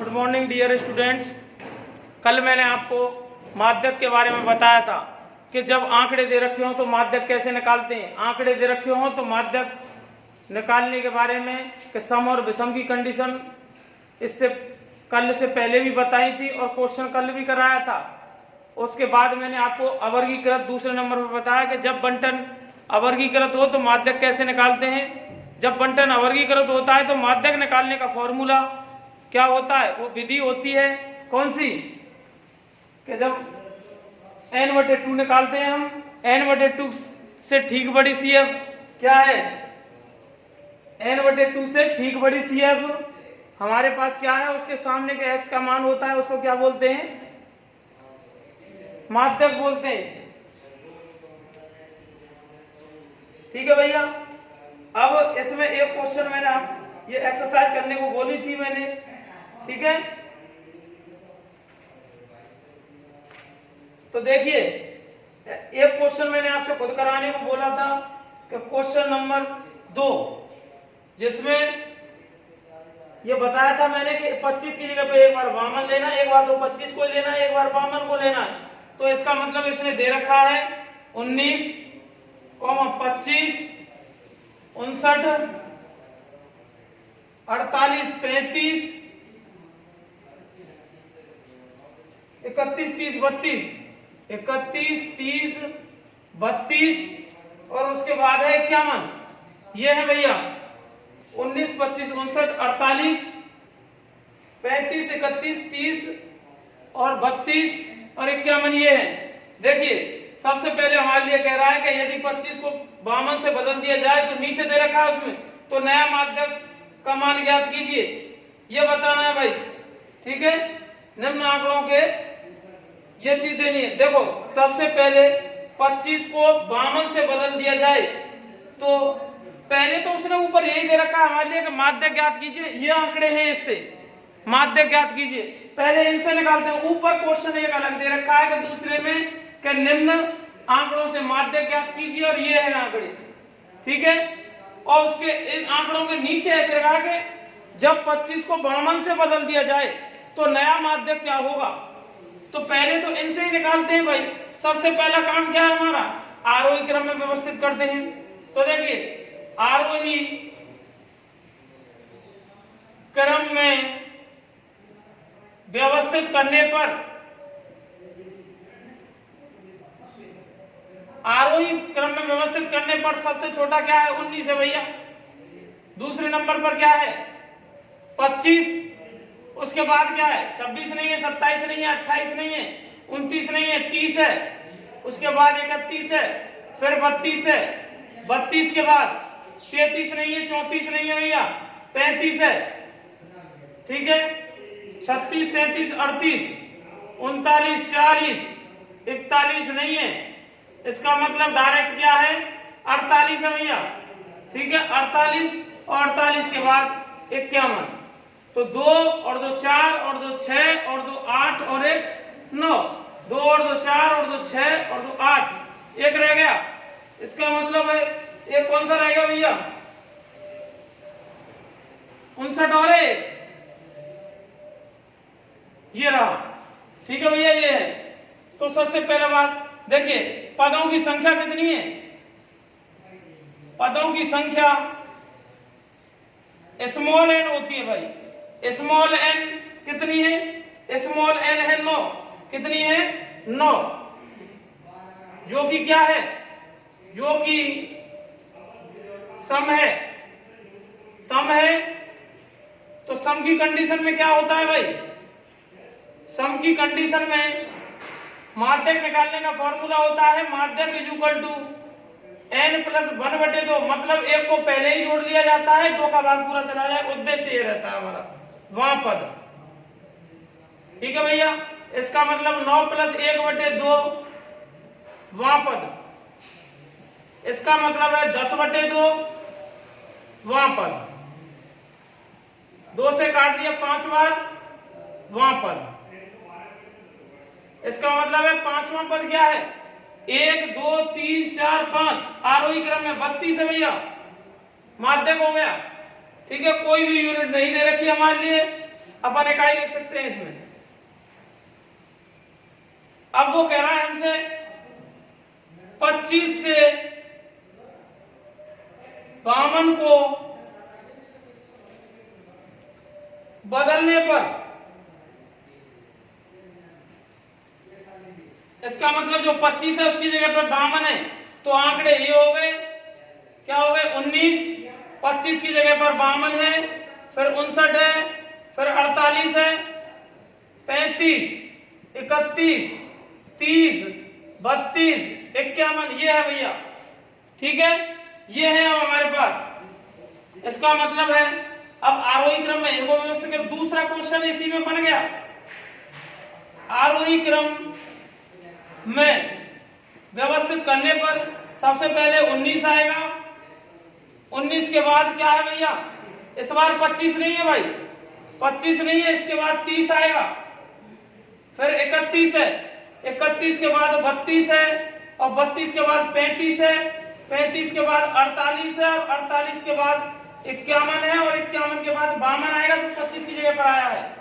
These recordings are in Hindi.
Good morning dear students. कल मैंने आपको माध्यक के बारे में बताया था कि जब आंकड़े दे रखे हों तो माध्यक कैसे निकालते हैं। आंकड़े दे रखे हों तो माध्यक निकालने के बारे में कि सम और विषम की कंडीशन इससे कल से पहले भी बताई थी और क्वेश्चन कल भी कराया था। उसके बाद मैंने आपको अवर्गीकृत दूसरे नंबर पर बताया कि जब बंटन अवर्गीकृत हो तो माध्यक कैसे निकालते हैं। जब बंटन अवर्गीकृत होता है तो माध्यक निकालने का फॉर्मूला क्या होता है, वो विधि होती है कौन सी, कि जब n/2 निकालते हैं हम, n/2 से ठीक बड़ी CF क्या है, n/2 से ठीक बड़ी CF हमारे पास क्या है, उसके सामने के x का मान होता है, उसको क्या बोलते हैं, माध्यक बोलते हैं। ठीक है भैया। अब इसमें एक क्वेश्चन मैंने आप ये एक्सरसाइज करने को बोली थी मैंने, ठीक है। तो देखिए एक क्वेश्चन मैंने आपसे खुद कराने को बोला था कि क्वेश्चन नंबर 2, जिसमें ये बताया था मैंने कि 25 की जगह पे एक बार वामन लेना, एक बार तो 25 को लेना, एक बार वामन को लेना है। तो इसका मतलब इसने दे रखा है 19, 25, 59, 48, 35, 31, 30, 32, 31, 30, 32 और उसके बाद है 51। ये है भैया 19, 25, 59, 48, 35, 31, 30 और 32 और 51 ये है। देखिए सबसे पहले हमारे लिए कह रहा है कि यदि 25 को वामन से बदल दिया जाए तो नीचे दे रखा है उसमें, तो नया माध्यक का मान ज्ञात कीजिए, ये बताना है भाई। ठीक है, निम्न आंकड़ों के ये चीज देनी है। देखो सबसे पहले 25 को वामन से बदल दिया जाए तो पहले तो उसने ऊपर यही दे रखा है हमारे लिए कि माध्यक ज्ञात कीजिए, ये आंकड़े हैं इससे माध्यक ज्ञात कीजिए, पहले इनसे निकालते हैं। ऊपर क्वेश्चन एक अलग दे रखा है कि दूसरे में कि निम्न आंकड़ों से माध्यक ज्ञात कीजिए और ये है आंकड़े, ठीक है। और उसके इन आंकड़ों के नीचे ऐसे रखा कि जब 25 को वामन से बदल दिया जाए तो नया माध्यक क्या होगा। तो पहले तो इनसे ही निकालते हैं भाई। सबसे पहला काम क्या है हमारा, आरोही क्रम में व्यवस्थित करते हैं। तो देखिए आरोही क्रम में व्यवस्थित करने पर, आरोही क्रम में व्यवस्थित करने पर सबसे छोटा क्या है, 19 है भैया। दूसरे नंबर पर क्या है 25, उसके बाद क्या है 26 नहीं है, 27 नहीं है, 28 नहीं है, 29 नहीं है, 30 है, उसके बाद 31 है, फिर 32 है, 32 के बाद 33 नहीं है, 34 नहीं है भैया, 35 है, ठीक है, 36, 37, 38, 39, 40, 41 नहीं है, इसका मतलब डायरेक्ट क्या है 48 है भैया, ठीक है। 48 और 48 के बाद 51, तो 2 और 2 4 और 2 6 और 2 8 और 1 9, 2 और 2 4 और 2 6 और 2 8, एक रह गया। इसका मतलब है एक कौन सा रह गया भैया, 59 और 1 ये रहा, ठीक है भैया ये है। तो सबसे पहले बात देखिए पदों की संख्या कितनी है, पदों की संख्या स्मॉल n होती है भाई। स्मॉल n कितनी है, स्मॉल n है 9, कितनी है 9, जो कि क्या है, जो कि सम है, सम है। तो सम की कंडीशन में क्या होता है भाई, सम की कंडीशन में माध्यक निकालने का फॉर्मूला होता है माध्यक is equal to n plus 1/2, मतलब एक को पहले ही जोड़ लिया जाता है, 2 का भाग पूरा चला जाए, उद्देश्य ये रहता है हमारा वहां पद, ठीक है भैया। इसका मतलब 9 प्लस 1/2 वहां पद, इसका मतलब है 10/2 वहां पद, 2 से काट दिया 5 बार वहां पद, इसका मतलब है 5वां पद क्या है 1 2 3 4 5, आरोही क्रम में 32 है भैया, माध्यक हो गया, ठीक है। कोई भी यूनिट नहीं दे रखी हमारे लिए, अपन इकाई लिख सकते हैं इसमें। अब वो कह रहा है हमसे 25 से 52 को बदलने पर, इसका मतलब जो 25 है उसकी जगह पर 52 है, तो आंकड़े ये हो गए, क्या हो गए 19, 25 की जगह पर 52 है, फिर 59 है, फिर 48 है, 35, 31, 30, 32, 51, ये है भैया। ठीक है, ये है अब हमारे पास। इसका मतलब है अब आरोही क्रम में इनको व्यवस्थित कर, दूसरा क्वेश्चन इसी में बन गया। आरोही क्रम में व्यवस्थित करने पर सबसे पहले 19 आएगा, 19 के बाद क्या है भैया, इस बार 25 नहीं है भाई, 25 नहीं है, इसके बाद 30 आएगा, फिर 31 है, 31 के बाद 32 है, और 32 के बाद 35 है, 35 के बाद 48 है, और 48 के बाद 51 है, और 51 के बाद 52 आएगा, जो 25 की जगह पर आया है।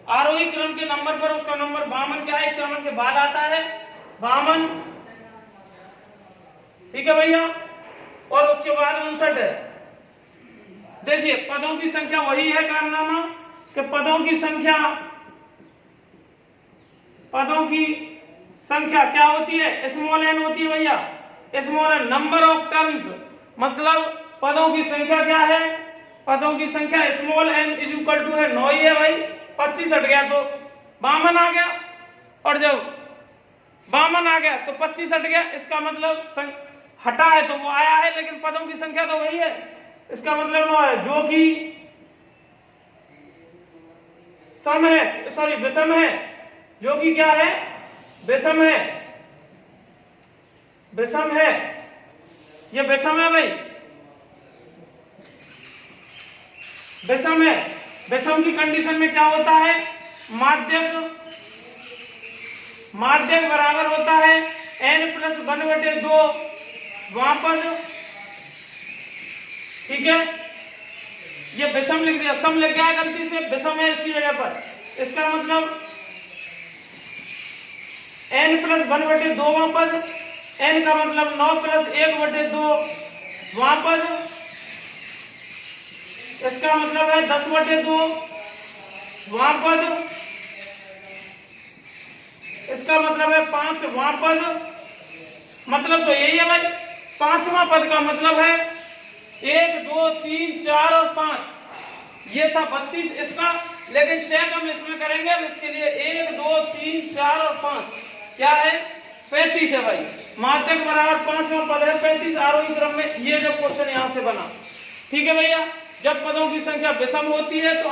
आरोही क्रम के नंबर पर उसका नंबर 52 क्या है, 51 के बाद आता है 52। ठीक है भैया, और उसके बाद 59 है। देखिए पदों की संख्या वही है कारनामा कि पदों की संख्या क्या होती है, स्मॉल एन होती है भैया, small n, number of terms, मतलब पदों की संख्या क्या है, पदों की संख्या small n is equal to है 9 ही है भाई, 25 हट गया तो 52 आ गया, और जब 52 आ गया तो 25 हट गया, इसका मतलब हटा है तो वो आया है, लेकिन पदों की संख्या तो वही है, इसका मतलब 9 है, जो कि सम है, सॉरी विषम है, जो कि क्या है, विषम है, विषम है, ये विषम है भाई, विषम है। विषम की कंडीशन में क्या होता है, माध्यक बराबर होता है n+1/2 वहां पर। ठीक है, ये विषम लिख दिया, सम लिख गया गलती से, विषम है इसकी जगह पर, इसका मतलब n+1/2 वहां पर, n का मतलब 9+1/2 वहां पर, इसका मतलब है 10/2 वहां पर, इसका मतलब है 5 वहां पर, मतलब तो यही है भाई। पांचवा पद का मतलब है 1, 2, 3, 4 और 5, ये था 32 इसका, लेकिन चेक हम इसमें करेंगे, अब इसके लिए 1, 2, 3, 4 और 5 क्या है, 35 है भाई। माध्यक बराबर पांचवा पद है 35 आरोही क्रम में, ये जब क्वेश्चन यहां से बना। ठीक है भैया, जब पदों की संख्या विषम होती है तो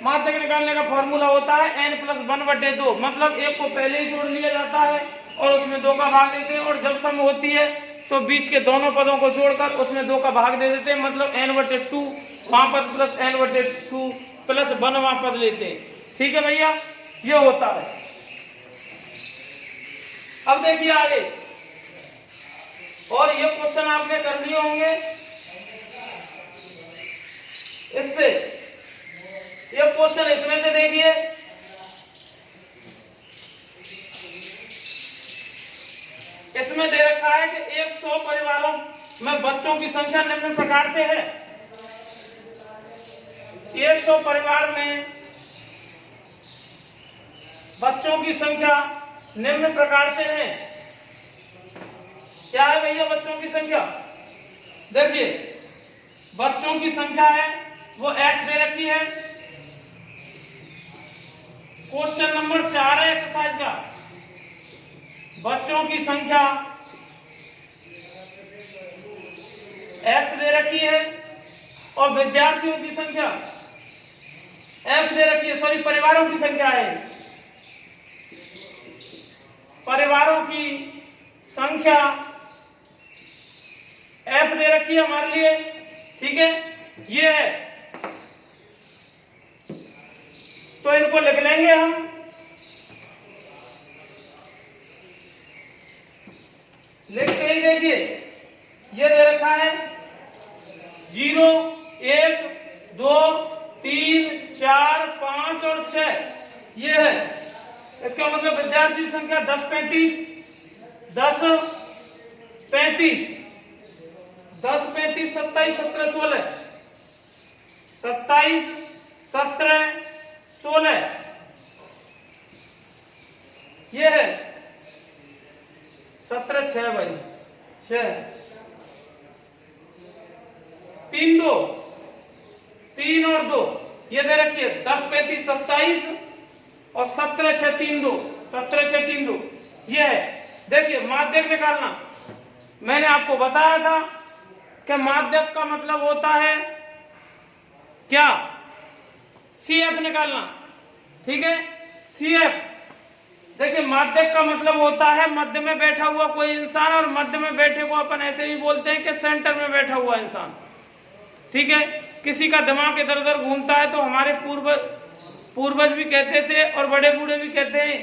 माध्यक निकालने का फॉर्मूला होता है n+1/2, मतलब एक को पहले ही जोड़ लिया जाता है और उसमें 2 का भाग देते हैं, और जब सम होती है तो बीच के दोनों पदों को जोड़कर उसमें 2 का भाग दे देते हैं, मतलब n/2 वहां पद प्लस n/2 प्लस 1 वहां पद लेते हैं। ठीक है भैया, ये होता है। अब देखिए आगे, और ये क्वेश्चन आपने कर लिए होंगे इससे, ये क्वेश्चन इसमें से देखिए, इसमें दे रखा है कि 100 परिवारों में बच्चों की संख्या निम्न प्रकार से है। 100 परिवार में बच्चों की संख्या निम्न प्रकार से है। क्या है भैया बच्चों की संख्या, देखिए बच्चों की संख्या है वो x दे रखी है, क्वेश्चन नंबर 4 है एक्सरसाइज का, बच्चों की संख्या x दे रखी है और विद्यार्थियों की संख्या f दे रखी है, सॉरी परिवारों की संख्या है, परिवारों की संख्या f दे रखी है हमारे लिए। ठीक है, ये है, तो इनको लिख लेंगे हम, लिखते ही देखिए ये दे रखा है 0, 1, 2, 3, 4, 6 ये है। इसका मतलब विद्यार्थी संख्या 10 35 10 35 10 35 27 17 16 27 17 16 ये है 17 6 भाई 6 3 2 3 और 2 ये दे रखिए 10 35 27 और 17 6 3 2 17 6 3 2 ये है। देखिए माध्यक निकालना मैंने आपको बताया था कि माध्यक का मतलब होता है क्या, CF निकालना, ठीक है। CF देखिए माध्यक का मतलब होता है मध्य में बैठा हुआ कोई इंसान, और मध्य में बैठे को अपन ऐसे ही बोलते हैं कि सेंटर में बैठा हुआ इंसान, ठीक है। किसी का दिमाग इधर उधर घूमता है तो हमारे पूर्वज भी कहते थे और बड़े बूढ़े भी कहते हैं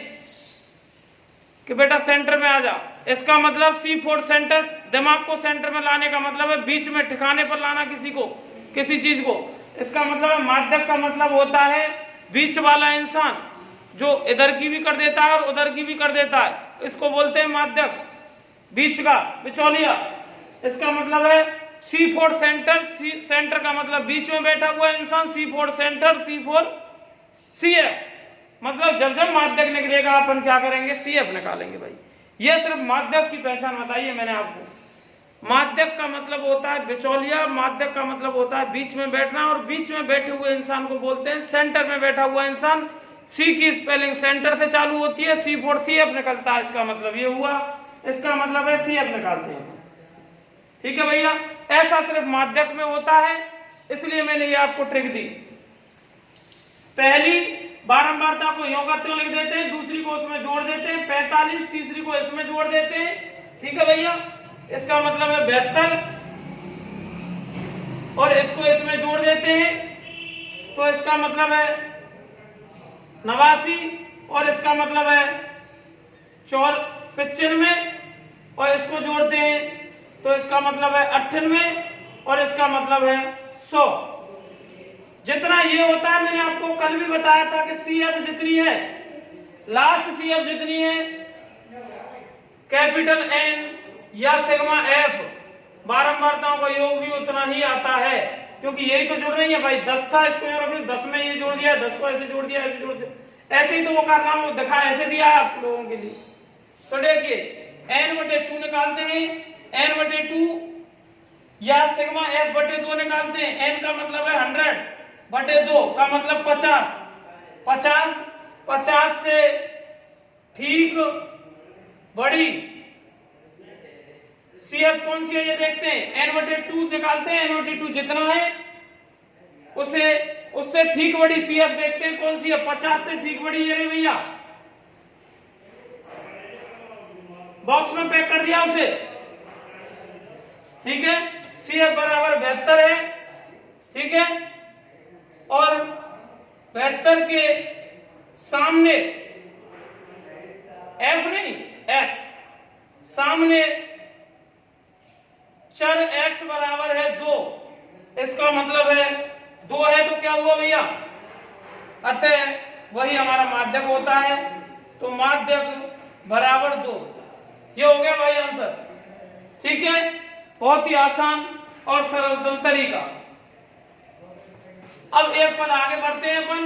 कि बेटा सेंटर में आ जा। इसका मतलब C4 सेंटर, दिमाग को सेंटर में लाने का मतलब है बीच में ठिकाने पर लाना किसी चीज को। इसका मतलब है माध्यक का मतलब होता है बीच वाला इंसान जो इधर की भी कर देता है और उधर की भी कर देता है, इसको बोलते हैं माध्यक, बीच का बिचौलिया। इसका मतलब है C4 सेंटर, सेंटर का मतलब बीच में बैठा हुआ इंसान, C4 सेंटर, C4 CF। मतलब जब जब माध्यक निकलेगा अपन क्या करेंगे, CF निकालेंगे भाई। ये सिर्फ माध्यक की पहचान बताइए मैंने आपको। माध्यक का मतलब होता है बिचौलिया, माध्यक का मतलब होता है बीच में बैठना, और बीच में बैठे हुए इंसान को बोलते हैं सेंटर में बैठा हुआ इंसान। C की स्पेलिंग सेंटर से चालू होती है, C4 CF निकलता है। इसका मतलब ये हुआ, इसका मतलब है CF निकालते हैं, ठीक है भैया। ऐसा सिर्फ माध्यक में होता है, इसलिए मैंने ये आपको ट्रिक दी। पहली बारंबारता को योग करते लिख देते हैं, दूसरी को उसमें जोड़ देते हैं 45, तीसरी को इसमें जोड़ देते हैं, ठीक है भैया। इसका मतलब है 72 और इसको इसमें जोड़ देते हैं तो इसका मतलब है 89 और इसका मतलब है 95 और इसको जोड़ते हैं तो इसका मतलब है 98 और इसका मतलब है 100। जितना ये होता है मैंने आपको कल भी बताया था कि CF जितनी है, लास्ट CF जितनी है, कैपिटल N या सिग्मा F, बारंबारताओं का योग भी उतना ही आता है, क्योंकि यही तो जुड़ रही है भाई। 10 था, इसको यहाँ रख 10 में ये जोड़ दिया, 10 को ऐसे जोड़ दिया, ऐसे जोड़ दिया, ऐसे ही तो वो कारनामा वो दिखा ऐसे दिया है आप लोगों के लिए। तो देखिए N/2 निकालते हैं, N/2 या सिग्मा F/2 निकालते हैं। N का मतलब है 100/2 का मतलब 50, 50 से ठीक बड़ी CF कौन सी है ये देखते हैं। N/2 निकालते हैं, N/2 जितना है उससे ठीक बड़ी CF देखते हैं कौन सी है। 50 से ठीक बड़ी ये रही भैया, बॉक्स में पैक कर दिया उसे, ठीक है। CF बराबर 72 है, ठीक है। और 72 के सामने F नहीं X, सामने चर X बराबर है 2। इसका मतलब है 2 है तो क्या हुआ भैया, अतः वही हमारा माध्यक होता है। तो माध्यक बराबर 2, ये हो गया भाई आंसर, ठीक है। बहुत ही आसान और सरल तरीका। अब एक पद आगे बढ़ते हैं अपन।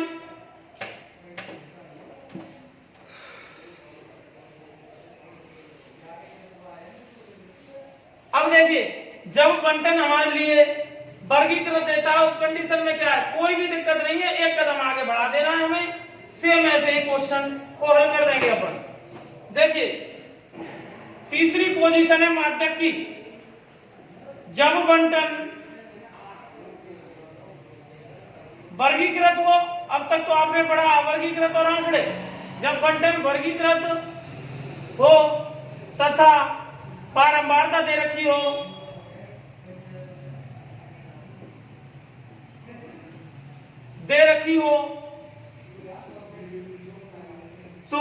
अब देखिए जब बंटन हमारे लिए वर्गीकृत देता है उस कंडीशन में क्या है, कोई भी दिक्कत नहीं है, एक कदम आगे बढ़ा देना है हमें, सेम ऐसे ही क्वेश्चन को हल कर देंगे अपन। देखिए तीसरी पोजीशन है माध्यक की, जब बंटन वर्गीकृत हो, अब तक तो आपने पढ़ा वर्गीकृत और आंकड़े, जब बंटन वर्गीकृत हो तथा बारंबारता दे रखी हो तो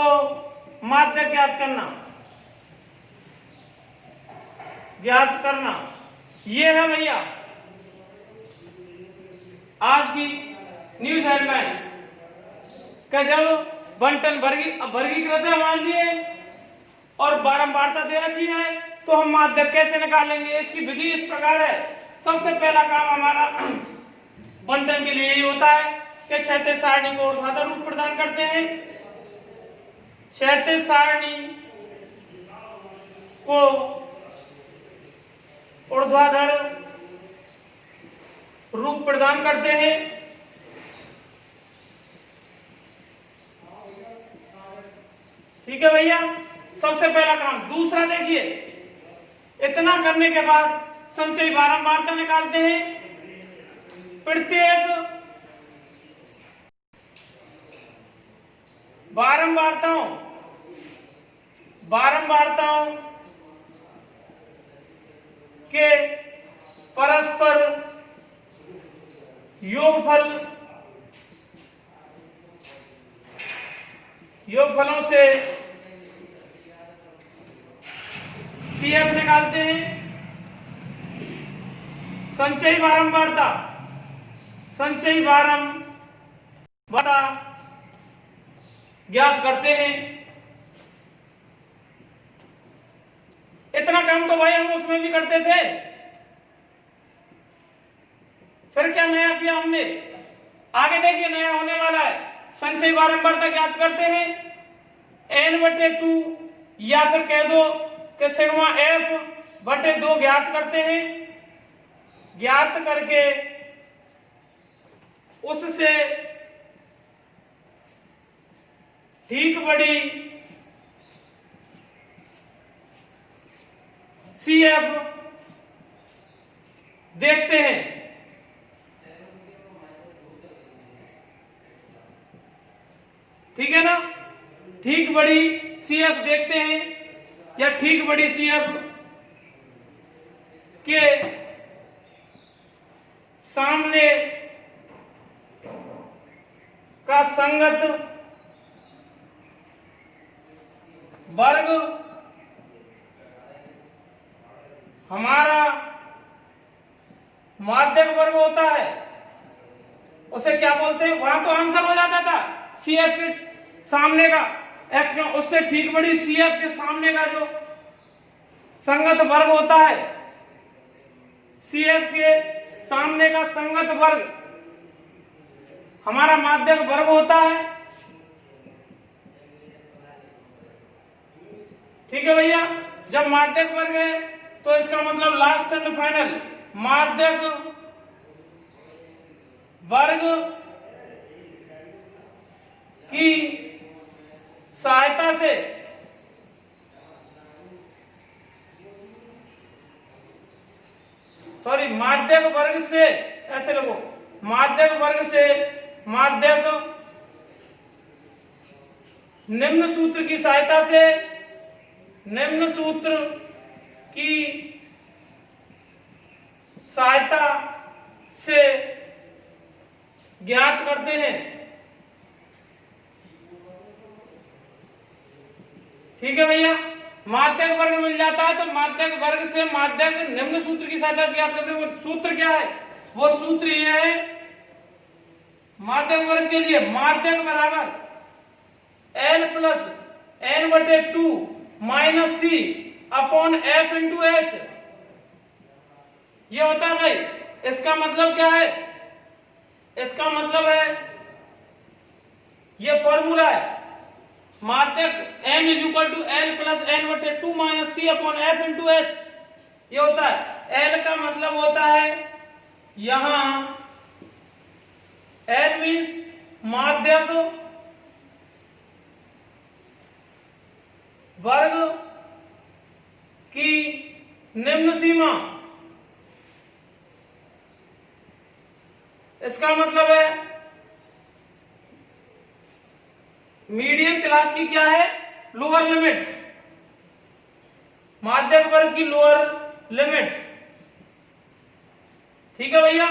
माध्यक ज्ञात करना ये है भैया आज की न्यूज हेडलाइन। कि जब बंटन वर्गीकृत है मान लिए और बारंबारता दे रखी है तो हम माध्यक कैसे निकालेंगे। इसकी विधि इस प्रकार है। सबसे पहला काम हमारा बंटन के लिए यही होता है कि क्षैतिज सारणी को ऊर्ध्वाधर रूप प्रदान करते हैं। क्षैतिज सारणी को ऊर्ध्वाधर रूप प्रदान करते हैं। ठीक है भैया, सबसे पहला काम। दूसरा देखिए, इतना करने के बाद संचयी बारंबारता निकालते हैं। प्रत्येक बारंबारताओं के परस्पर योगफलों से CF निकालते हैं। संचयी बारंबारता ज्ञात करते हैं। इतना काम तो भाई हम उसमें भी करते थे, फिर क्या नया किया हमने। आगे देखिए नया होने वाला है। संचयी बारंबारता ज्ञात करते हैं n/2 या फिर कह दो कि सिग्मा f/2 ज्ञात करते हैं। ज्ञात करके उससे ठीक बड़ी CF देखते हैं। ठीक है ना, ठीक बड़ी CF देखते हैं या ठीक बड़ी CF के सामने का संगत वर्ग हमारा माध्यक वर्ग होता है। उसे क्या बोलते हैं, वहां तो आंसर हो जाता था CF के सामने का x का, उससे ठीक बड़ी CF के सामने का जो संगत वर्ग होता है, CF के सामने का संगत वर्ग हमारा माध्यक वर्ग होता है। ठीक है भैया, जब माध्यक वर्ग है तो इसका मतलब लास्ट एंड फाइनल माध्यक वर्ग की सहायता से माध्यक वर्ग से, ऐसे लिखो, माध्यक वर्ग से माध्यक निम्न सूत्र की सहायता से, निम्न सूत्र की सहायता से ज्ञात करते हैं। ठीक है भैया, माध्यक वर्ग मिल जाता है तो माध्यक वर्ग से माध्यक निम्न सूत्र की सहायता से ज्ञात करते हैं। वो सूत्र क्या है, वो सूत्र ये है माध्यक वर्ग के लिए माध्यक बराबर L plus n/2 minus C upon F into H। ये होता है भाई। इसका मतलब क्या है, इसका मतलब है ये फॉर्मूला है माध्यक m is equal to L plus n/2 minus C upon F into H। ये होता है L का मतलब होता है यहां L मीन्स माध्यक वर्ग की निम्न सीमा। इसका मतलब है मीडियम क्लास की क्या है, लोअर लिमिट, माध्यक वर्ग की लोअर लिमिट। ठीक है भैया,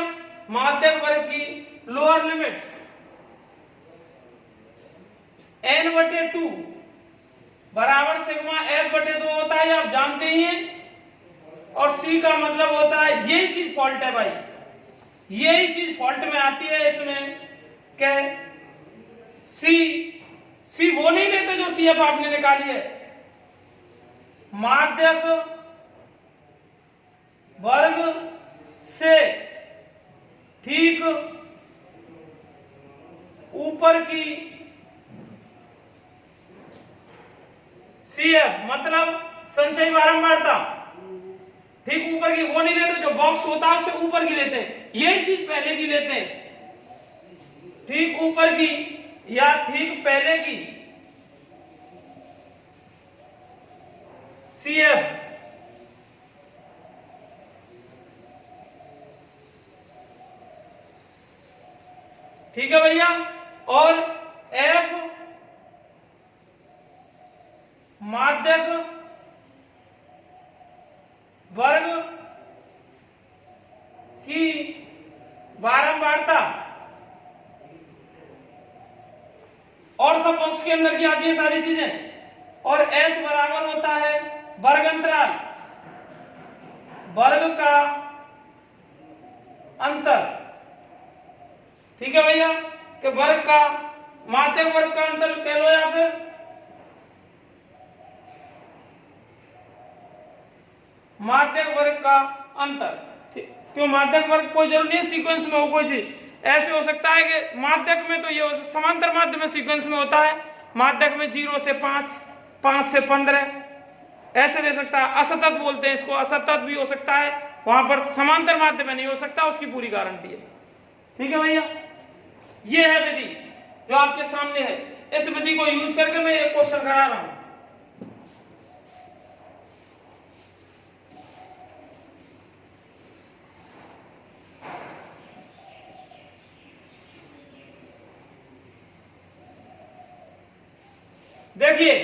माध्यक वर्ग की लोअर लिमिट n/2 बराबर सिग्मा f/2 होता है, आप जानते ही हैं। और C का मतलब होता है, यही चीज फॉल्ट है भाई, यही चीज फॉल्ट में आती है इसमें, क्या सी सी वो नहीं लेते जो सी एफ आपने निकाली है। माध्यक वर्ग से ठीक ऊपर की सी एफ मतलब संचयी बारंबारता, ठीक ऊपर की वो नहीं लेते, जो बॉक्स होता है उससे ऊपर की लेते हैं। यही चीज पहले की लेते हैं, ठीक ऊपर की या ठीक पहले की सी एफ ठीक है भैया। और एफ माध्यक वर्ग की बारंबारता और सब बॉक्स के अंदर की आती है सारी चीजें। और H बराबर होता है वर्ग अंतराल, वर्ग का अंतर। ठीक है भैया, कि वर्ग का माध्यक वर्ग का अंतर कह लो या फिर माध्यक वर्ग का अंतर। क्यों माध्यक वर्ग कोई जरूरी नहीं सीक्वेंस में हो, कोई चीज ऐसे हो सकता है कि माध्यक में तो ये समांतर माध्य में सीक्वेंस में होता है, माध्यक में 0 से 5, 5 से 15 ऐसे दे सकता है। असतत बोलते हैं इसको, असतत भी हो सकता है, वहां पर समांतर माध्य में नहीं हो सकता, उसकी पूरी गारंटी है। ठीक है भैया, ये है विधि जो आपके सामने है। इस विधि को यूज करके मैं एक क्वेश्चन करा रहा हूं। देखिए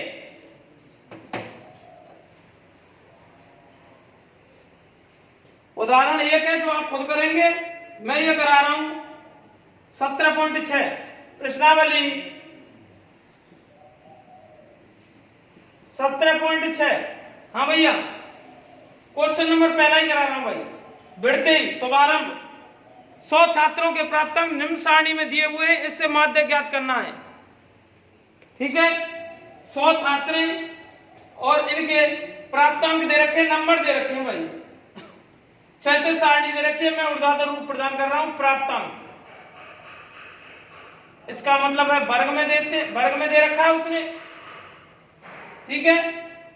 उदाहरण एक है जो आप खुद करेंगे, मैं ये करा रहा हूं 17.6 प्रश्नावली 17.6। हाँ भैया, क्वेश्चन नंबर पहला ही करा रहा हूं भाई। बढ़ते ही शुभारंभ 100 छात्रों के प्राप्तांक निम्न सारणी में दिए हुए हैं, इससे माध्य ज्ञात करना है। ठीक है, 100 छात्र और इनके प्राप्तांक दे रखे, नंबर दे रखे हैं भाई, क्षैतिज सारणी दे रखी है, मैं ऊर्ध्वाधर रूप प्रदान कर रहा हूं प्राप्तांक। इसका मतलब है वर्ग में दे रखा है उसने। ठीक है,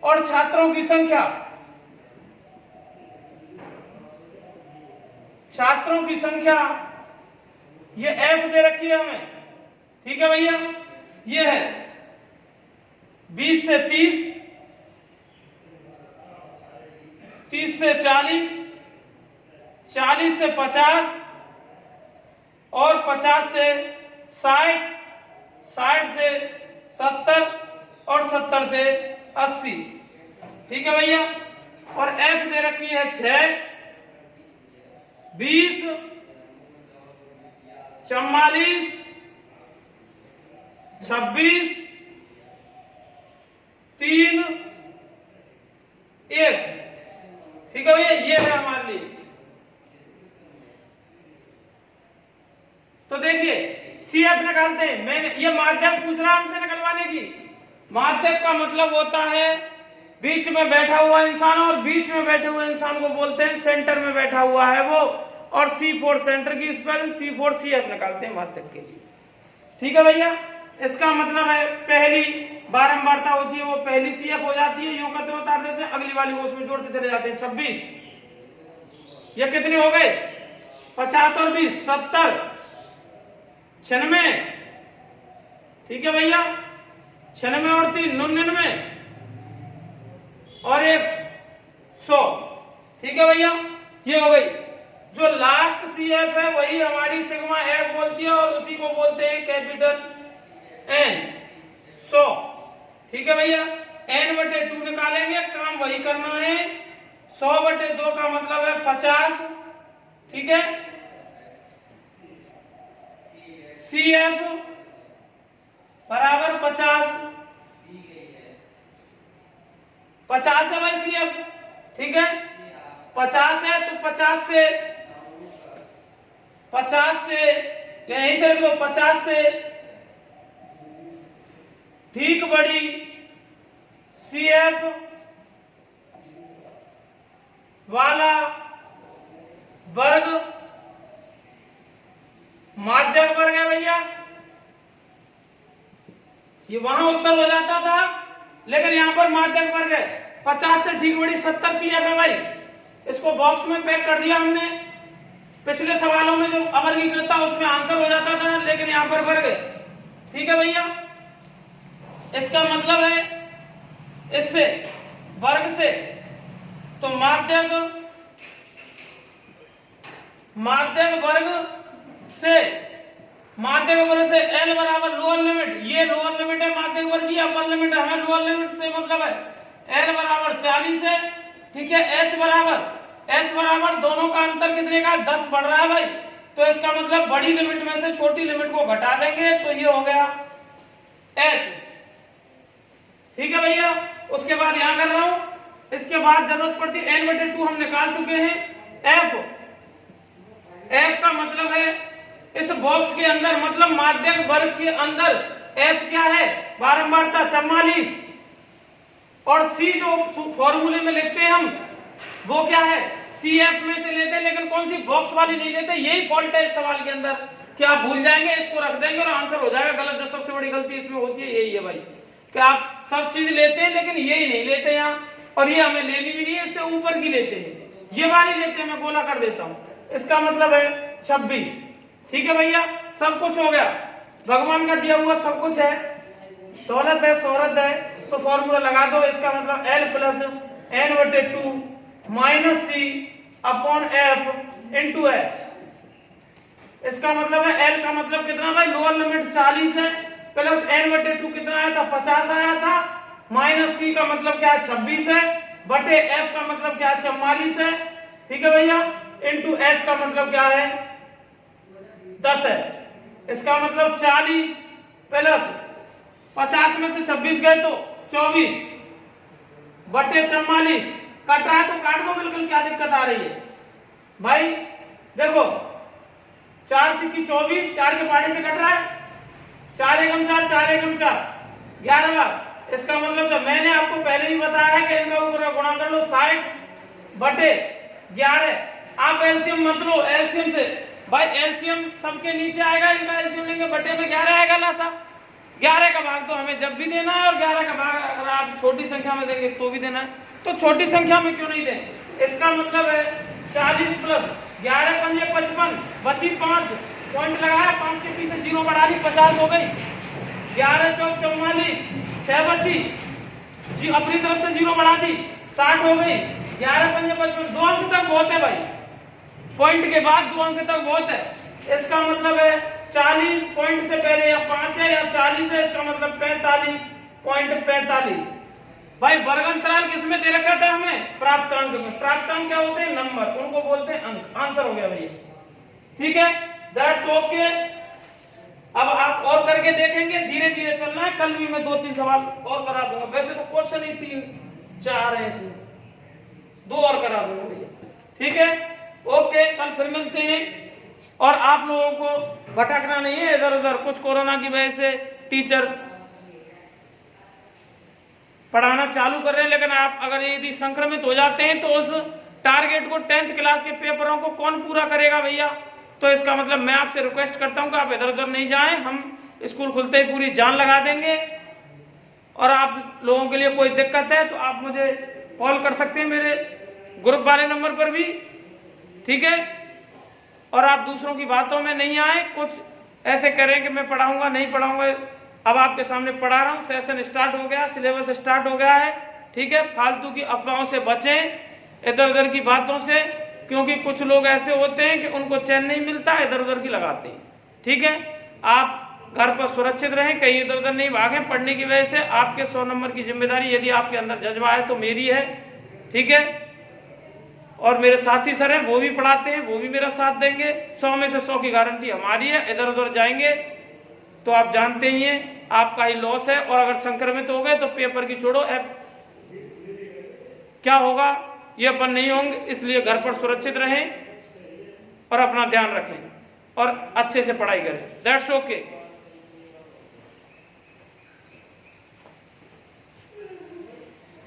और छात्रों की संख्या, छात्रों की संख्या ये एफ दे रखी है हमें। ठीक है भैया, ये है 20 से 30, 30 से 40, 40 से 50 और 50 से 60, 60 से 70 और 70 से 80। ठीक है भैया, और एफ दे रखी है 6, 20, 44, 26, 3, 1। ठीक है भैया, ये है हमारे लिए। तो देखिए सी एफ निकालते हैं। मैंने ये माध्यक पूछ रहा हमसे निकलवाने की। माध्यक का मतलब होता है बीच में बैठा हुआ इंसान, और बीच में बैठे हुए इंसान को बोलते हैं सेंटर में बैठा हुआ है वो। और C4 सेंटर की स्पेलिंग C4 CF निकालते हैं माध्यक के लिए। ठीक है भैया, इसका मतलब है पहली बारंबारता होती है वो पहली CF हो जाती है, यूं करते उतार देते हैं, अगली वाली को उसमें जोड़ते चले जाते हैं। 26, ये कितने हो गए? 50 और 20 70, 96। ठीक है भैया, 96 और 3 99 और 1 100। ठीक है भैया, ये हो गई। जो लास्ट CF है वही हमारी सिग्मा F बोलती है, और उसी को बोलते हैं कैपिटल N 100। ठीक है भैया, N/2 निकालेंगे, काम वही करना है। 100/2 का मतलब है 50। ठीक है, CF बराबर 50 है भाई CF। ठीक है, 50 है तो 50 से यहीं से लिख दो, 50 से ठीक बड़ी CF वाला वर्ग माध्यक वर्ग है भैया। ये वहां उत्तर हो जाता था, लेकिन यहां पर माध्यक वर्ग है। 50 से ठीक बड़ी 70 CF है भाई। इसको बॉक्स में पैक कर दिया हमने। पिछले सवालों में जो अवर्गीकृत था उसमें आंसर हो जाता था, लेकिन यहां पर वर्ग है। ठीक है भैया, इसका मतलब है इससे वर्ग से तो माध्यक वर्ग से L बराबर लोअर लिमिट, ये लोअर लिमिट है माध्यक वर्ग की, अपर लिमिट है। हमें लोअर लिमिट से मतलब है L बराबर 40 है। ठीक है, H बराबर दोनों का अंतर कितने का 10 बढ़ रहा है भाई, तो इसका मतलब बड़ी लिमिट में से छोटी लिमिट को घटा देंगे तो ये हो गया H। ठीक है भैया, उसके बाद यहां कर रहा हूं। इसके बाद जरूरत पड़ती n/2 हम निकाल चुके हैं। F का मतलब है इस बॉक्स के अंदर, मतलब माध्यक वर्ग के अंदर F क्या है, बारंबारता 44, और C जो फॉर्मूले में लिखते हैं हम वो क्या है, CF में से लेते हैं, लेकिन कौन सी बॉक्स वाली नहीं लेते। यही फॉल्ट है इस सवाल के अंदर कि आप भूल जाएंगे, इसको रख देंगे और आंसर हो जाएगा गलत। जो सबसे बड़ी गलती इसमें होती है यही है भाई कि आप सब चीज लेते हैं लेकिन यही नहीं लेते यहाँ, और ये हमें लेनी भी नहीं है, इससे ऊपर की लेते हैं, ये वाली लेते हैं। मैं गोला कर देता हूँ, इसका मतलब है 26। ठीक है भैया, सब कुछ हो गया, भगवान का दिया हुआ सब कुछ है, दौलत है, शोहरत है, तो फॉर्मूला लगा दो। इसका मतलब L + n/2 - C upon F into H। इसका मतलब है L का मतलब कितना भाई, लोअर लिमिट 40 है, प्लस n/2 कितना आया था, 50 आया था, माइनस C का मतलब क्या है 26 है, बटे F का मतलब क्या है 44 है। ठीक है भैया, इंटू H का मतलब क्या है 10 है। इसका मतलब 40 प्लस 50 में से 26 गए तो 24 बटे 44, कट रहा है तो काट दो बिल्कुल, क्या दिक्कत आ रही है भाई। देखो 4 × 24, 4 के पाड़े से कट रहा है, 4 एकम 4, 4 एकम 4, 11 बार। इसका मतलब तो मैंने आपको पहले ही बताया है कि इनका ऊपर गुणा कर लो 60 बटे 11। आप एलसीएम मत लो, एलसीएम से भाई एलसीएम सबके नीचे आएगा, इनका एलसीएम लेंगे, बटे में 11 आएगा लासा। 11 का भाग तो हमें जब भी देना है, और 11 का भाग अगर आप छोटी संख्या में देंगे तो भी देना है, तो छोटी संख्या में क्यों नहीं दें। इसका मतलब है 40 प्लस 11 × 5 = 55, बची 5, पॉइंट लगाया, 5 के पीछे 0 बढ़ा दी, 50 हो गई। 11 × 4 = 44, 6 बची जी, अपनी तरफ से 0 बढ़ा दी, 60 हो गई। 11 × 5 = 55, 2 अंक तक बहुत है भाई, पॉइंट के बाद 2 अंक तक बहुत है। इसका मतलब है 40 पॉइंट से पहले या 5 है या 40 है, इसका मतलब 45.45। भाई वर्ग अंतराल किसमें दे रखा था हमें, प्राप्तांक में। प्राप्तांक क्या होते हैं, नंबर, उनको बोलते हैं अंक। आंसर हो गया भैया। ठीक है, दैट्स ओके। अब आप और करके देखेंगे, धीरे धीरे चलना है। कल भी मैं 2-3 सवाल और करा दूंगा, वैसे तो क्वेश्चन ही 3-4 है, इसमें 2 और करा दूंगा भैया। ठीक है, ओके, कल फिर मिलते हैं। और आप लोगों को भटकना नहीं है इधर उधर, कुछ कोरोना की वजह से टीचर पढ़ाना चालू कर रहे हैं, लेकिन आप अगर यदि संक्रमित हो जाते हैं तो उस टारगेट को 10th क्लास के पेपरों को कौन पूरा करेगा भैया। तो इसका मतलब मैं आपसे रिक्वेस्ट करता हूं कि आप इधर उधर नहीं जाएं, हम स्कूल खुलते ही पूरी जान लगा देंगे। और आप लोगों के लिए कोई दिक्कत है तो आप मुझे कॉल कर सकते हैं मेरे ग्रुप वाले नंबर पर भी। ठीक है, और आप दूसरों की बातों में नहीं आए, कुछ ऐसे करें कि मैं पढ़ाऊंगा नहीं पढ़ाऊंगा। अब आपके सामने पढ़ा रहा हूं, सेशन स्टार्ट हो गया, सिलेबस स्टार्ट हो गया है। ठीक है, फालतू की अफवाहों से बचें, इधर उधर की बातों से, क्योंकि कुछ लोग ऐसे होते हैं कि उनको चैन नहीं मिलता, इधर उधर की लगाते हैं। ठीक है, आप घर पर सुरक्षित रहें, कहीं इधर उधर नहीं भागें। पढ़ने की वजह से आपके 100 नंबर की जिम्मेदारी यदि आपके अंदर जज्बा है तो मेरी है। ठीक है, और मेरे साथी सर हैं, वो भी पढ़ाते हैं, वो भी मेरा साथ देंगे। 100 में से 100 की गारंटी हमारी है। इधर उधर जाएंगे तो आप जानते ही हैं आपका ही लॉस है। और अगर संक्रमित हो गए तो पेपर की छोड़ो, क्या होगा ये अपन नहीं होंगे। इसलिए घर पर सुरक्षित रहें और अपना ध्यान रखें और अच्छे से पढ़ाई करें। That's okay.